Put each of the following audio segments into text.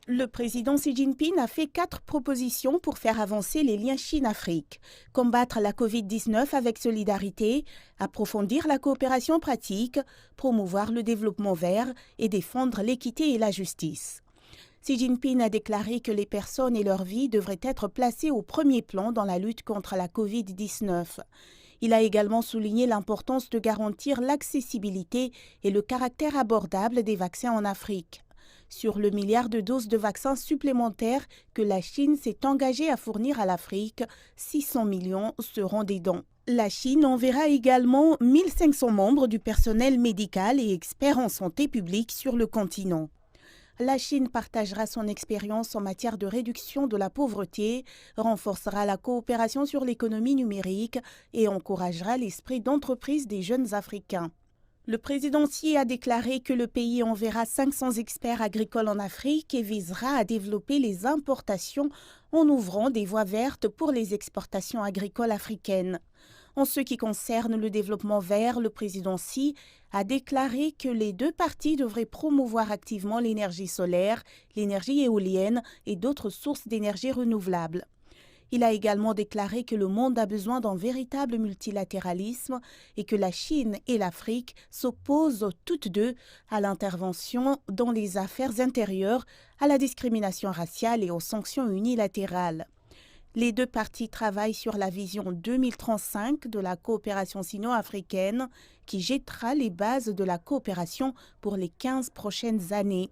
Le président Xi Jinping a fait 4 propositions pour faire avancer les liens Chine-Afrique. Combattre la Covid-19 avec solidarité, approfondir la coopération pratique, promouvoir le développement vert et défendre l'équité et la justice. Xi Jinping a déclaré que les personnes et leur vie devraient être placées au premier plan dans la lutte contre la Covid-19. Il a également souligné l'importance de garantir l'accessibilité et le caractère abordable des vaccins en Afrique. Sur le milliard de doses de vaccins supplémentaires que la Chine s'est engagée à fournir à l'Afrique, 600 millions seront des dons. La Chine enverra également 1500 membres du personnel médical et experts en santé publique sur le continent. La Chine partagera son expérience en matière de réduction de la pauvreté, renforcera la coopération sur l'économie numérique et encouragera l'esprit d'entreprise des jeunes Africains. Le président Xi a déclaré que le pays enverra 500 experts agricoles en Afrique et visera à développer les importations en ouvrant des voies vertes pour les exportations agricoles africaines. En ce qui concerne le développement vert, le président Xi a déclaré que les deux parties devraient promouvoir activement l'énergie solaire, l'énergie éolienne et d'autres sources d'énergie renouvelables. Il a également déclaré que le monde a besoin d'un véritable multilatéralisme et que la Chine et l'Afrique s'opposent toutes deux à l'intervention dans les affaires intérieures, à la discrimination raciale et aux sanctions unilatérales. Les deux parties travaillent sur la vision 2035 de la coopération sino-africaine qui jettera les bases de la coopération pour les 15 prochaines années.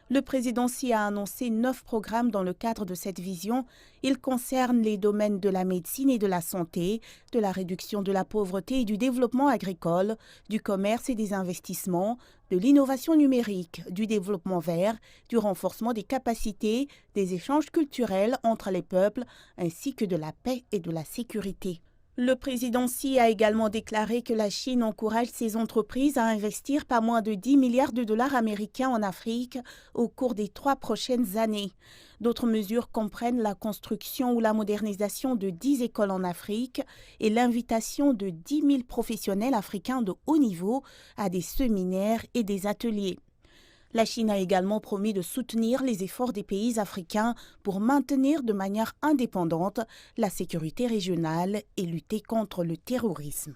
Le président Xi a annoncé 9 programmes dans le cadre de cette vision. Ils concernent les domaines de la médecine et de la santé, de la réduction de la pauvreté et du développement agricole, du commerce et des investissements, de l'innovation numérique, du développement vert, du renforcement des capacités, des échanges culturels entre les peuples, ainsi que de la paix et de la sécurité. Le président Xi a également déclaré que la Chine encourage ses entreprises à investir pas moins de 10 milliards de dollars américains en Afrique au cours des 3 prochaines années. D'autres mesures comprennent la construction ou la modernisation de 10 écoles en Afrique et l'invitation de 10 000 professionnels africains de haut niveau à des séminaires et des ateliers. La Chine a également promis de soutenir les efforts des pays africains pour maintenir de manière indépendante la sécurité régionale et lutter contre le terrorisme.